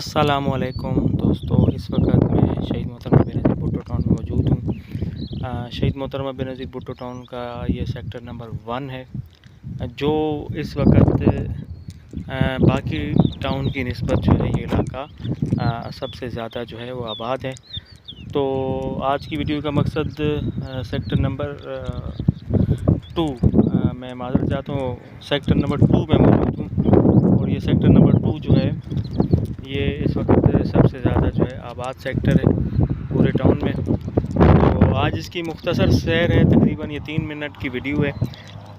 अस्सलामुअलैकुम दोस्तों, इस वक्त मैं शहीद मोहतरमा बेनज़ीर भुट्टो टाउन में मौजूद हूँ। शहीद मोहतरमा बेनज़ीर भुट्टो टाउन का ये सेक्टर नंबर 1 है, जो इस वक्त बाकी टाउन की निस्बत जो है ये इलाका सबसे ज़्यादा जो है वो आबाद है। तो आज की वीडियो का मकसद सेक्टर नंबर 2 मैं माज़रत चाहता हूँ, सेक्टर नंबर 2 में मौजूद हूँ। और ये सेक्टर नंबर 2 जो है ये इस वक्त सबसे ज़्यादा जो है आबाद सेक्टर है पूरे टाउन में। तो आज इसकी मुख्तसर सैर है, तकरीबन ये 3 मिनट की वीडियो है।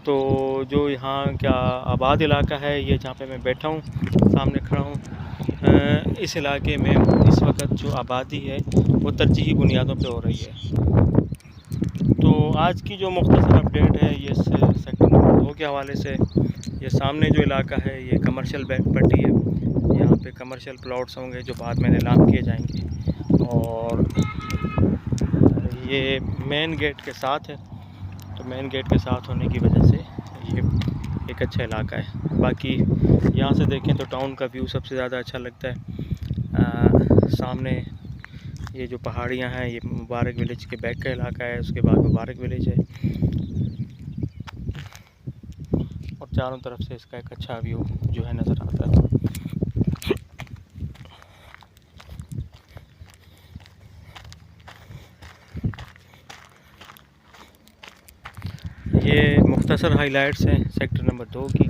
तो जो यहाँ का आबाद इलाका है, ये जहाँ पे मैं बैठा हूँ, सामने खड़ा हूँ, इस इलाके में इस वक्त जो आबादी है वो तरजीही बुनियादों पे हो रही है। तो आज की जो मुख्तसर अपडेट है ये सेक्टर नंबर 2 के हवाले से। ये सामने जो इलाका है ये कमर्शियल पट्टी है, यहाँ पे कमर्शियल प्लॉट्स होंगे जो बाद में नीलाम किए जाएंगे। और ये मेन गेट के साथ है, तो मेन गेट के साथ होने की वजह से ये एक अच्छा इलाका है। बाकी यहाँ से देखें तो टाउन का व्यू सबसे ज़्यादा अच्छा लगता है। सामने ये जो पहाड़ियाँ हैं ये मुबारक विलेज के बैक का इलाका है, उसके बाद मुबारक विलेज है और चारों तरफ से इसका एक अच्छा व्यू जो है नज़र आता है। ये मुख्तसर हाइलाइट्स हैं सेक्टर नंबर 2 की।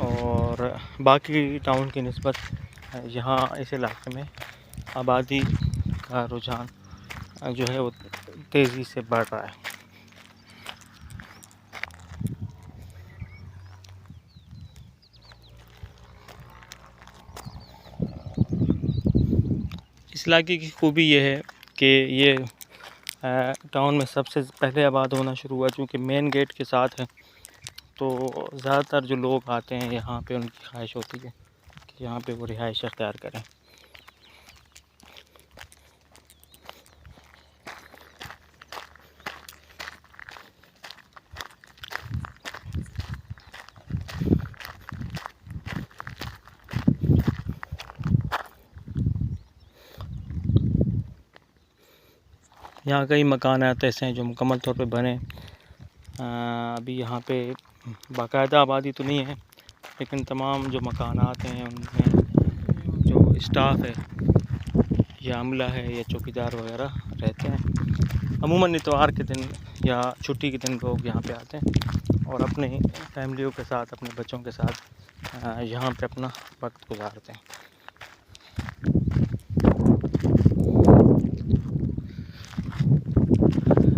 और बाकी टाउन की निस्बत यहाँ इस इलाके में आबादी का रुझान जो है वो तेज़ी से बढ़ रहा है। इस इलाके की खूबी ये है कि ये टाउन में सबसे पहले आबाद होना शुरू हुआ, चूँकि मेन गेट के साथ है। तो ज़्यादातर जो लोग आते हैं यहाँ पे उनकी ख्वाहिश होती है कि यहाँ पे वो रिहाइश अख्तियार करें। यहाँ कई मकानात ऐसे हैं जो मुकम्मल तौर पे बने। अभी यहाँ पे बाकायदा आबादी तो नहीं है, लेकिन तमाम जो मकानात हैं उनमें जो स्टाफ है या अमला है या चौकीदार वगैरह रहते हैं। अमूमन इतवार के दिन या छुट्टी के दिन लोग यहाँ पे आते हैं और अपने फैमिलियों के साथ, अपने बच्चों के साथ यहाँ पे अपना वक्त गुजारते हैं।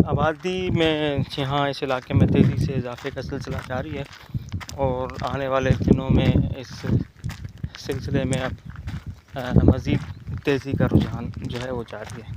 आबादी में यहाँ इस इलाके में तेज़ी से इजाफे का सिलसिला जारी है और आने वाले दिनों में इस सिलसिले में अब मज़ीद तेज़ी का रुझान जो है वो जारी है।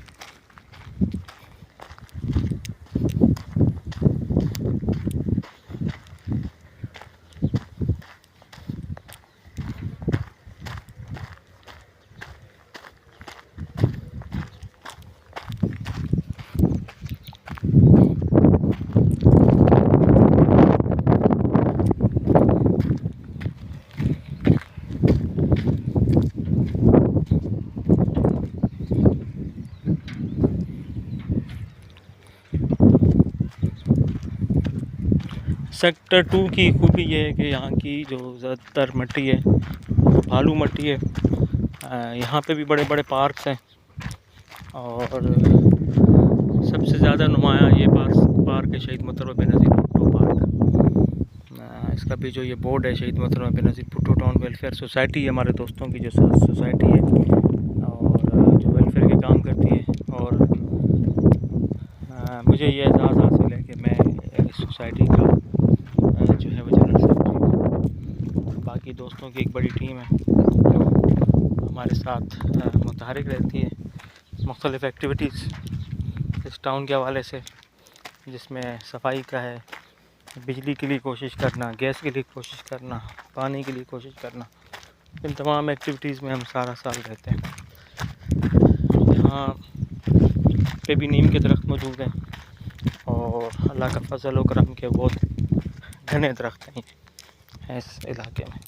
सेक्टर 2 की खूबी ये है कि यहाँ की जो ज़्यादातर मिट्टी है वो बालू मिट्टी है। यहाँ पे भी बड़े बड़े पार्क्स हैं और सबसे ज़्यादा नुमायाँ ये पार्क है शहीद मोहतरमा बेनज़ीर भुट्टो पार्क। इसका भी जो ये बोर्ड है शहीद मोहतरमा Benazir Bhutto town welfare society, हमारे दोस्तों की जो सोसाइटी है और जो वेलफेयर के काम करती है। और मुझे ये एहसास हासिल है कि मैं इस सोसाइटी का जो है वो जनरल सेक्रेटरी। बाकी दोस्तों की एक बड़ी टीम है जो हमारे साथ मुतहरिक रहती है मुख्तलिफ़ एक्टिविटीज़ इस टाउन के हवाले से, जिसमें सफाई का है, बिजली के लिए कोशिश करना, गैस के लिए कोशिश करना, पानी के लिए कोशिश करना। इन तमाम एक्टिविटीज़ में हम सारा साल रहते हैं। यहाँ पे भी नीम के दरख्त मौजूद हैं और अल्लाह का फजल व करम के बहुत घने दरख्त हैं इस इलाके में।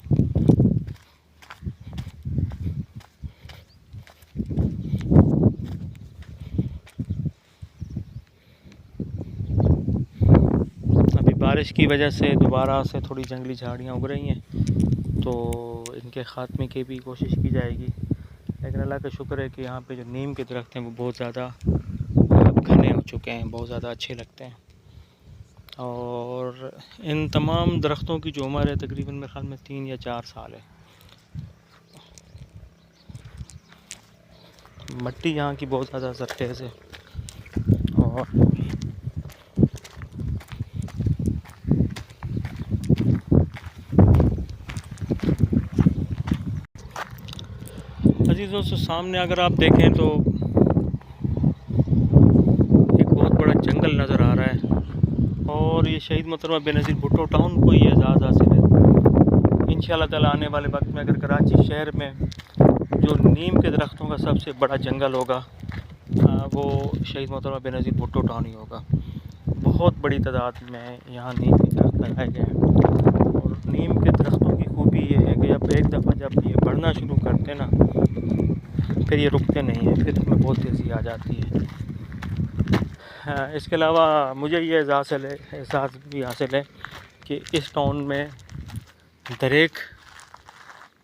बारिश की वजह से दोबारा से थोड़ी जंगली झाड़ियाँ उग रही हैं, तो इनके ख़ात्मे की भी कोशिश की जाएगी। लेकिन अल्लाह का शुक्र है कि यहाँ पे जो नीम के दरख्त हैं वो बहुत ज़्यादा घने हो चुके हैं, बहुत ज़्यादा अच्छे लगते हैं। और इन तमाम दरख्तों की जो उम्र है तकरीबन मेरे ख़्याल में 3 या 4 साल है। मिट्टी यहाँ की बहुत ज़्यादा ज़रख़ेज़ है। और अजीज़ दोस्तों, सामने अगर आप देखें तो एक बहुत बड़ा जंगल नज़र आ रहा है और ये शहीद मोहतरमा बेनज़ीर भुट्टो टाउन को ये एजाज़ हासिल है। इंशाअल्लाह ताला आने वाले वक्त में अगर कराची शहर में जो नीम के दरख्तों का सबसे बड़ा जंगल होगा वो शहीद मोहतरमा बेनज़ीर भुट्टो टाउन ही होगा। बहुत बड़ी तादाद में यहाँ नीम के दरख्त लगाए गए हैं और नीम के दरख्तों की खूबी ये है कि अब एक दफ़ा जब ये बढ़ना शुरू करते हैं ना, फिर ये रुकते नहीं हैं, फिर इसमें बहुत तेज़ी आ जाती है। इसके अलावा मुझे ये एहसास भी हासिल है कि इस टाउन में दरेक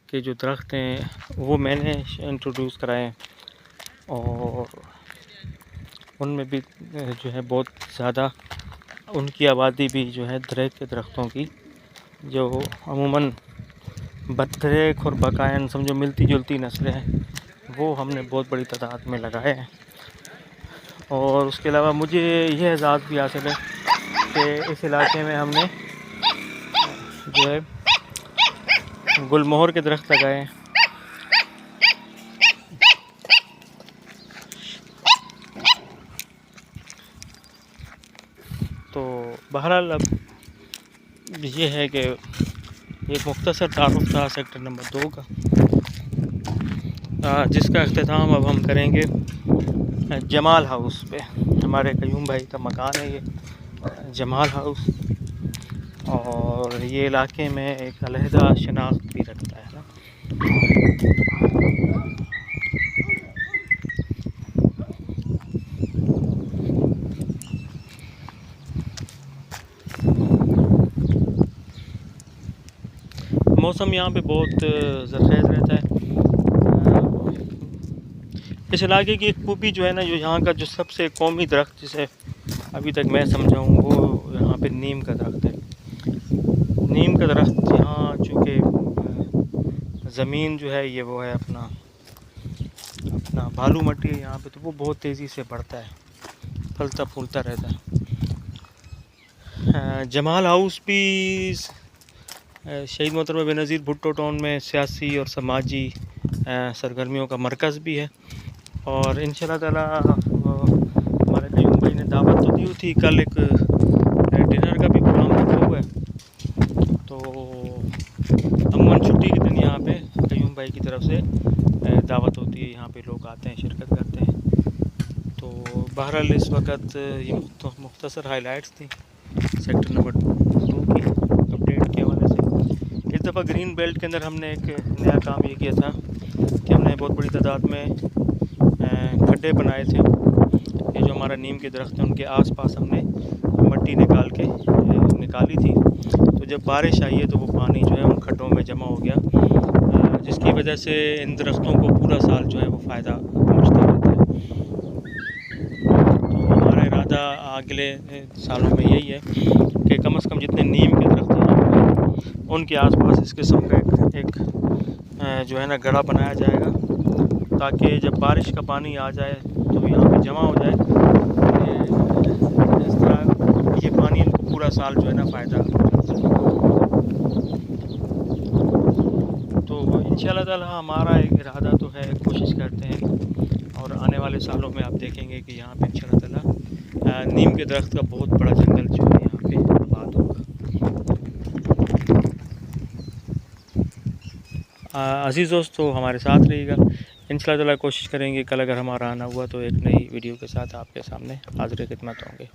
के जो दरख्त हैं वो मैंने इंट्रोड्यूस कराए हैं और उनमें भी जो है बहुत ज़्यादा उनकी आबादी भी जो है दरेक के दरख्तों की, जो अमूमन बदरेक और बकायन समझो मिलती जुलती नस्लें हैं, वो हमने बहुत बड़ी तादाद में लगाए हैं। और उसके अलावा मुझे यह एहसास भी हासिल है कि इस इलाके में हमने जो है गुलमोहर के दरख्त लगाए हैं। तो बहरहाल अब ये है कि एक मुख्तसर तारुफ था सेक्टर नंबर 2 का, जिसका अख्तिताम अब हम करेंगे जमाल हाउस पे। हमारे कयूम भाई का मकान है ये जमाल हाउस, और ये इलाके में एक अलहदा शनाख्त भी रखता है ना। मौसम यहाँ पे बहुत ज़रख़ेज़ रहता है। इस इलाके की एक खूबी जो है ना, जो यहाँ का जो सबसे कौमी दरख्त जिसे अभी तक मैं समझा हूँ वो यहाँ पे नीम का दरख्त है। नीम का दरख्त यहाँ चूँकि ज़मीन जो है ये वो है अपना बालू मट्टी है यहाँ पे, तो वो बहुत तेज़ी से बढ़ता है, फलता फूलता रहता है। जमाल हाउस भी शहीद मोहतरमा बेनज़ीर भुट्टो टाउन में सियासी और समाजी सरगर्मियों का मरकज़ भी है। और इंशाअल्लाह ताला हमारे कयूम भाई ने दावत तो दी थी, कल एक डिनर का भी प्रोग्राम रखा हुआ है। तो अमूमन छुट्टी के दिन यहाँ पे कयूम भाई की तरफ से दावत होती है, यहाँ पे लोग आते हैं, शिरकत करते हैं। तो बहरहाल इस वक्त ये मुख्तसर हाइलाइट्स थी सेक्टर नंबर 2 की अपडेट के हवाले से। इस दफ़ा ग्रीन बेल्ट के अंदर हमने एक नया काम ये किया था कि हमने बहुत बड़ी तादाद में गड्ढे बनाए थे। ये जो हमारा नीम के दरख्त हैं उनके आसपास हमने मिट्टी निकाली थी। तो जब बारिश आई है तो वो पानी जो है उन खड्डों में जमा हो गया, जिसकी वजह से इन दरख्तों को पूरा साल जो है वो फ़ायदा पहुँचता रहता है। तो हमारा इरादा अगले सालों में यही है कि कम से कम जितने नीम के दरख्त हैं उनके आसपास इस किस्म का एक जो है ना गड़ा बनाया जाएगा, ताकि जब बारिश का पानी आ जाए तो यहाँ पे जमा हो जाए। इस तरह ये पानी इनको पूरा साल जो है ना फ़ायदा। तो इंशाअल्लाह ताला हमारा एक इरादा तो है, कोशिश करते हैं और आने वाले सालों में आप देखेंगे कि यहाँ पे इंशाअल्लाह ताला नीम के दरख्त का बहुत बड़ा जंगल जो है यहाँ पे आबाद होगा। अज़ीज़ दोस्तों, हमारे साथ रहिएगा। इंशाअल्लाह ताला कोशिश करेंगे कल अगर हमारा आना हुआ तो एक नई वीडियो के साथ आपके सामने हाज़िर खिदमत होंगे।